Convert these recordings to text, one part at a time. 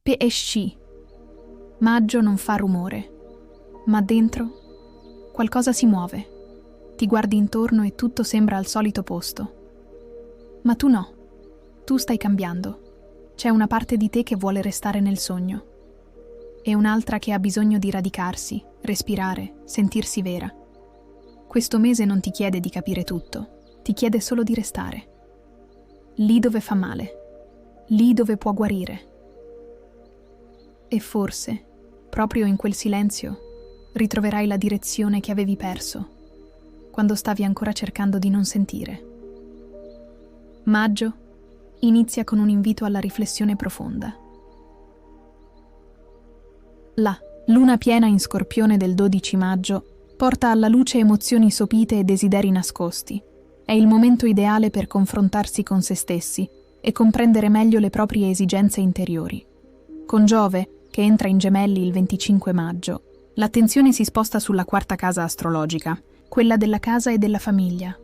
PSC. Maggio non fa rumore, ma dentro qualcosa si muove. Ti guardi intorno e tutto sembra al solito posto. Ma tu no, tu stai cambiando. C'è una parte di te che vuole restare nel sogno e un'altra che ha bisogno di radicarsi, respirare, sentirsi vera. Questo mese non ti chiede di capire tutto, ti chiede solo di restare. Lì dove fa male, lì dove può guarire. E forse, proprio in quel silenzio, ritroverai la direzione che avevi perso, quando stavi ancora cercando di non sentire. Maggio inizia con un invito alla riflessione profonda. La luna piena in Scorpione del 12 maggio porta alla luce emozioni sopite e desideri nascosti. È il momento ideale per confrontarsi con se stessi e comprendere meglio le proprie esigenze interiori. Con Giove, che entra in Gemelli il 25 maggio, l'attenzione si sposta sulla quarta casa astrologica, quella della casa e della famiglia.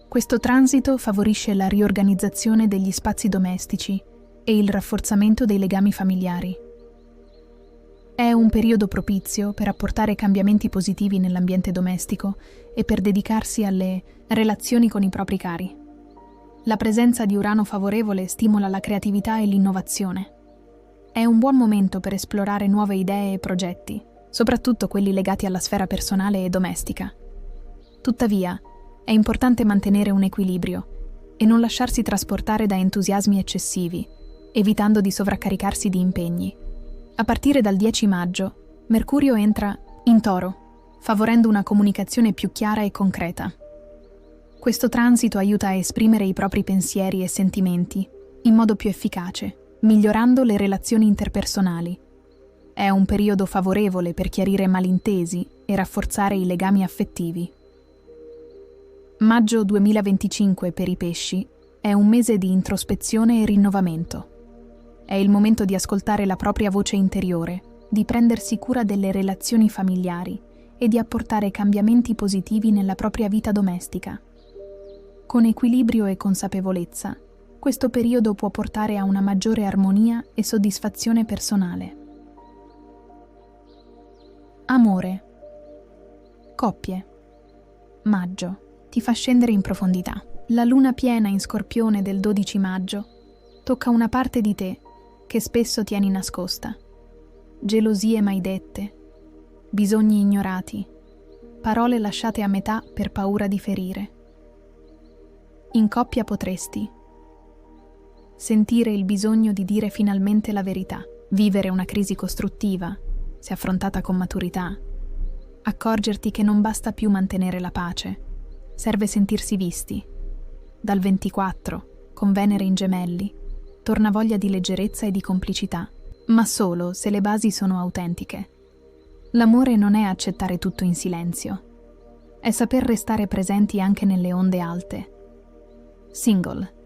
Questo transito favorisce la riorganizzazione degli spazi domestici e il rafforzamento dei legami familiari. È un periodo propizio per apportare cambiamenti positivi nell'ambiente domestico e per dedicarsi alle relazioni con i propri cari. La presenza di Urano favorevole stimola la creatività e l'innovazione. È un buon momento per esplorare nuove idee e progetti, soprattutto quelli legati alla sfera personale e domestica. Tuttavia, è importante mantenere un equilibrio e non lasciarsi trasportare da entusiasmi eccessivi, evitando di sovraccaricarsi di impegni. A partire dal 10 maggio, Mercurio entra in Toro, favorendo una comunicazione più chiara e concreta. Questo transito aiuta a esprimere i propri pensieri e sentimenti in modo più efficace, migliorando le relazioni interpersonali. È un periodo favorevole per chiarire malintesi e rafforzare i legami affettivi. Maggio 2025 per i pesci è un mese di introspezione e rinnovamento. È il momento di ascoltare la propria voce interiore, di prendersi cura delle relazioni familiari e di apportare cambiamenti positivi nella propria vita domestica. Con equilibrio e consapevolezza, questo periodo può portare a una maggiore armonia e soddisfazione personale. Amore. Coppie. Maggio ti fa scendere in profondità. La luna piena in Scorpione del 12 maggio tocca una parte di te che spesso tieni nascosta. Gelosie mai dette, bisogni ignorati, parole lasciate a metà per paura di ferire. In coppia potresti sentire il bisogno di dire finalmente la verità, vivere una crisi costruttiva, se affrontata con maturità, accorgerti che non basta più mantenere la pace, serve sentirsi visti. Dal 24, con Venere in Gemelli, torna voglia di leggerezza e di complicità, ma solo se le basi sono autentiche. L'amore non è accettare tutto in silenzio, è saper restare presenti anche nelle onde alte. Single.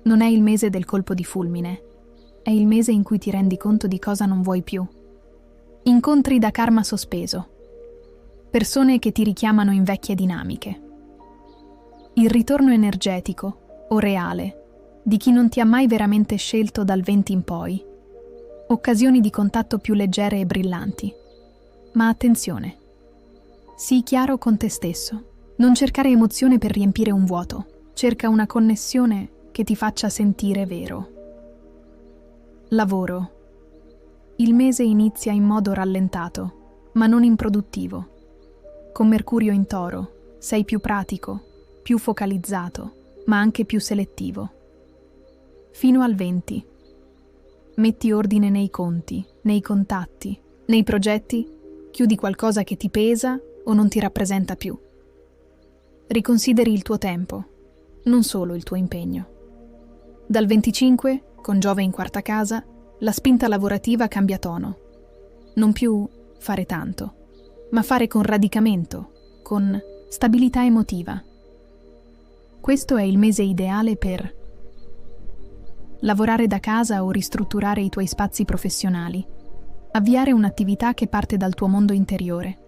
Non è il mese del colpo di fulmine, è il mese in cui ti rendi conto di cosa non vuoi più. Incontri da karma sospeso. Persone che ti richiamano in vecchie dinamiche. Il ritorno energetico, o reale, di chi non ti ha mai veramente scelto dal 20 in poi. Occasioni di contatto più leggere e brillanti. Ma attenzione. Sii chiaro con te stesso. Non cercare emozione per riempire un vuoto. Cerca una connessione che ti faccia sentire vero. Lavoro. Il mese inizia in modo rallentato, ma non improduttivo. Con Mercurio in Toro, sei più pratico, più focalizzato, ma anche più selettivo. Fino al 20. Metti ordine nei conti, nei contatti, nei progetti, chiudi qualcosa che ti pesa o non ti rappresenta più. Riconsideri il tuo tempo, non solo il tuo impegno. Dal 25, con Giove in quarta casa, la spinta lavorativa cambia tono. Non più fare tanto, ma fare con radicamento, con stabilità emotiva. Questo è il mese ideale per lavorare da casa o ristrutturare i tuoi spazi professionali, avviare un'attività che parte dal tuo mondo interiore,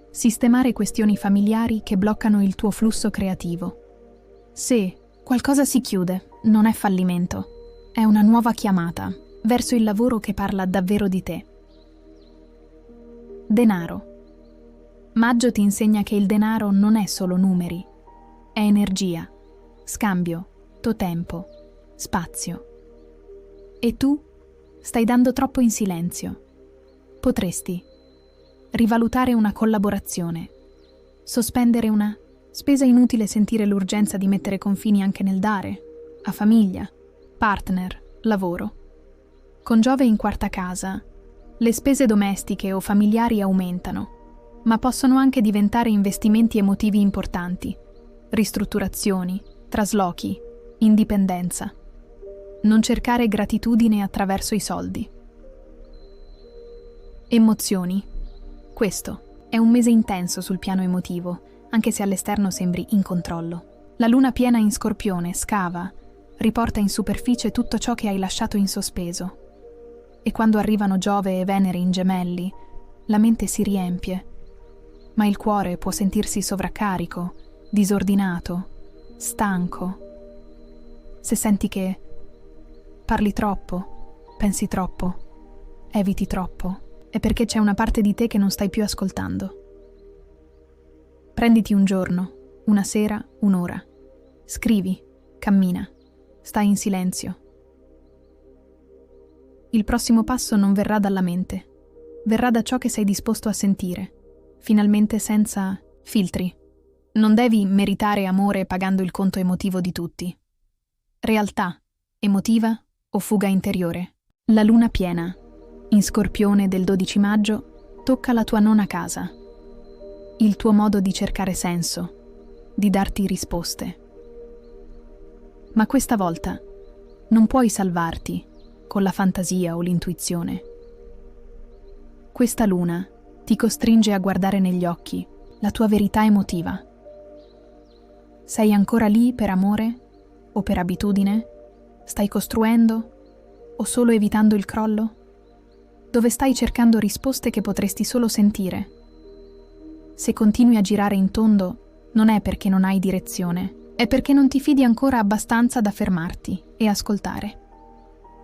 sistemare questioni familiari che bloccano il tuo flusso creativo. Se qualcosa si chiude, non è fallimento, È una nuova chiamata verso il lavoro che parla davvero di te. Denaro. Maggio ti insegna che il denaro non è solo numeri, è energia, scambio, tuo tempo, spazio. E tu stai dando troppo in silenzio. Potresti rivalutare una collaborazione, sospendere una spesa inutile, sentire l'urgenza di mettere confini anche nel dare, a famiglia, partner, lavoro. Con Giove in quarta casa, le spese domestiche o familiari aumentano, ma possono anche diventare investimenti emotivi importanti, ristrutturazioni, traslochi, indipendenza. Non cercare gratitudine attraverso i soldi. Emozioni. Questo è un mese intenso sul piano emotivo, anche se all'esterno sembri in controllo. La luna piena in Scorpione scava, riporta in superficie tutto ciò che hai lasciato in sospeso. E quando arrivano Giove e Venere in Gemelli, la mente si riempie, ma il cuore può sentirsi sovraccarico, disordinato, stanco. Se senti che parli troppo, pensi troppo, eviti troppo, è perché c'è una parte di te che non stai più ascoltando. Prenditi un giorno, una sera, un'ora. Scrivi, cammina, stai in silenzio. Il prossimo passo non verrà dalla mente, verrà da ciò che sei disposto a sentire, finalmente senza filtri. Non devi meritare amore pagando il conto emotivo di tutti. Realtà, emotiva o fuga interiore. La luna piena, in Scorpione del 12 maggio, tocca la tua nona casa. Il tuo modo di cercare senso, di darti risposte. Ma questa volta non puoi salvarti con la fantasia o l'intuizione. Questa luna ti costringe a guardare negli occhi la tua verità emotiva. Sei ancora lì per amore o per abitudine? Stai costruendo o solo evitando il crollo? Dove stai cercando risposte che potresti solo sentire? Se continui a girare in tondo, non è perché non hai direzione, è perché non ti fidi ancora abbastanza da fermarti e ascoltare.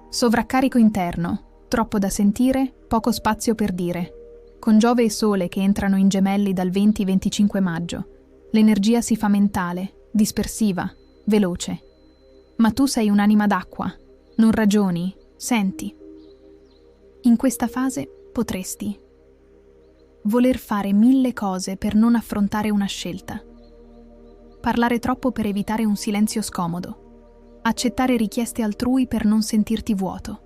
Sovraccarico interno, troppo da sentire, poco spazio per dire. Con Giove e Sole che entrano in Gemelli dal 20-25 maggio, l'energia si fa mentale, dispersiva, veloce. Ma tu sei un'anima d'acqua, non ragioni, senti. In questa fase potresti voler fare 1000 cose per non affrontare una scelta. Parlare troppo per evitare un silenzio scomodo. Accettare richieste altrui per non sentirti vuoto.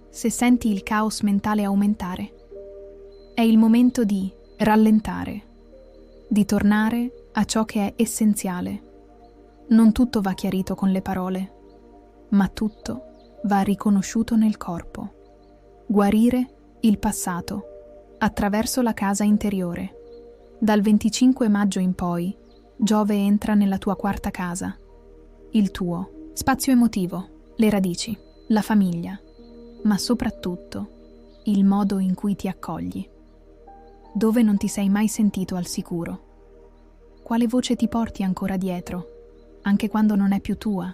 Se senti il caos mentale aumentare, è il momento di rallentare, di tornare a ciò che è essenziale. Non tutto va chiarito con le parole, ma tutto va riconosciuto nel corpo. Guarire il passato attraverso la casa interiore. Dal 25 maggio in poi, Giove entra nella tua quarta casa, il tuo spazio emotivo, le radici, la famiglia, ma soprattutto il modo in cui ti accogli. Dove non ti sei mai sentito al sicuro? Quale voce ti porti ancora dietro, anche quando non è più tua?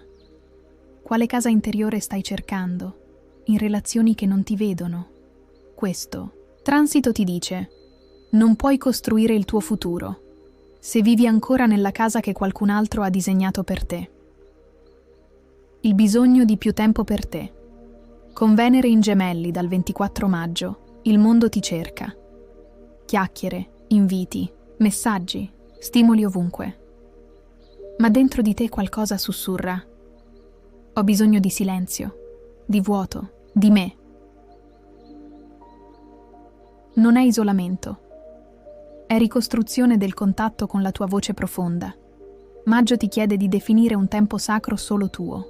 Quale casa interiore stai cercando, in relazioni che non ti vedono? Questo transito ti dice: non puoi costruire il tuo futuro se vivi ancora nella casa che qualcun altro ha disegnato per te. Il bisogno di più tempo per te. Con Venere in Gemelli dal 24 maggio, il mondo ti cerca. Chiacchiere, inviti, messaggi, stimoli ovunque. Ma dentro di te qualcosa sussurra: ho bisogno di silenzio, di vuoto, di me. Non è isolamento. È ricostruzione del contatto con la tua voce profonda. Maggio ti chiede di definire un tempo sacro solo tuo.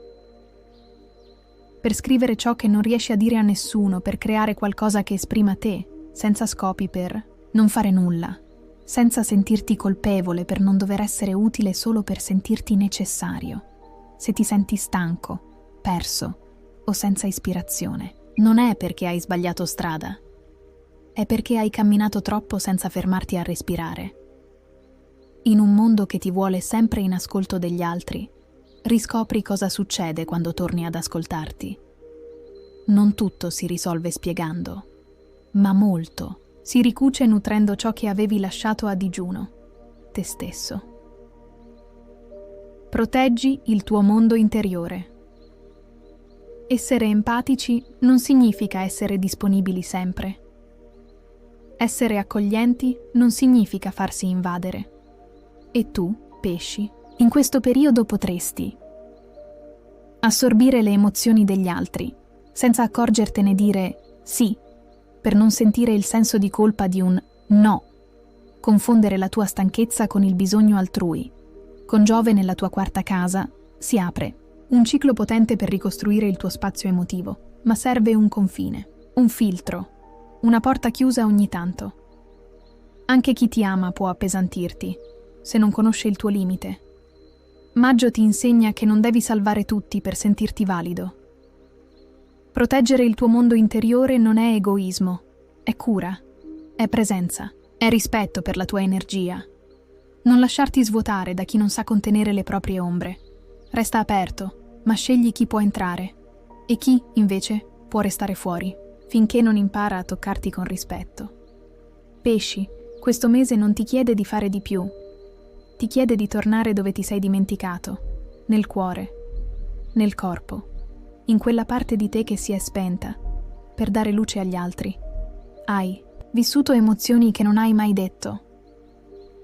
Per scrivere ciò che non riesci a dire a nessuno, per creare qualcosa che esprima te, senza scopi, per non fare nulla, senza sentirti colpevole per non dover essere utile solo per sentirti necessario. Se ti senti stanco, perso o senza ispirazione, non è perché hai sbagliato strada. È perché hai camminato troppo senza fermarti a respirare. In un mondo che ti vuole sempre in ascolto degli altri, riscopri cosa succede quando torni ad ascoltarti. Non tutto si risolve spiegando, ma molto si ricuce nutrendo ciò che avevi lasciato a digiuno, te stesso. Proteggi il tuo mondo interiore. Essere empatici non significa essere disponibili sempre. Essere accoglienti non significa farsi invadere. E tu, pesci, in questo periodo potresti assorbire le emozioni degli altri, senza accorgertene dire sì, per non sentire il senso di colpa di un no, confondere la tua stanchezza con il bisogno altrui. Con Giove nella tua quarta casa si apre un ciclo potente per ricostruire il tuo spazio emotivo, ma serve un confine, un filtro, una porta chiusa ogni tanto. Anche chi ti ama può appesantirti, se non conosce il tuo limite. Maggio ti insegna che non devi salvare tutti per sentirti valido. Proteggere il tuo mondo interiore non è egoismo, è cura, è presenza, è rispetto per la tua energia. Non lasciarti svuotare da chi non sa contenere le proprie ombre. Resta aperto, ma scegli chi può entrare e chi, invece, può restare fuori, finché non impara a toccarti con rispetto. Pesci, questo mese non ti chiede di fare di più, ti chiede di tornare dove ti sei dimenticato, nel cuore, nel corpo, in quella parte di te che si è spenta, per dare luce agli altri. Hai vissuto emozioni che non hai mai detto.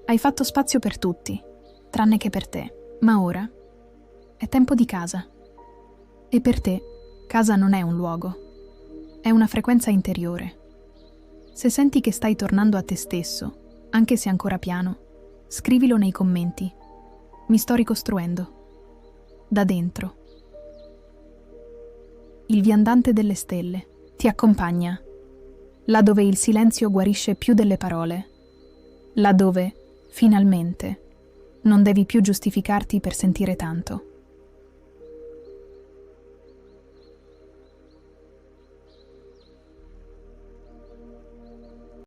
Hai fatto spazio per tutti, tranne che per te, ma ora è tempo di casa. E per te, casa non è un luogo, è una frequenza interiore. Se senti che stai tornando a te stesso, anche se ancora piano, scrivilo nei commenti. Mi sto ricostruendo. Da dentro. Il viandante delle stelle ti accompagna, là dove il silenzio guarisce più delle parole, là dove, finalmente, non devi più giustificarti per sentire tanto.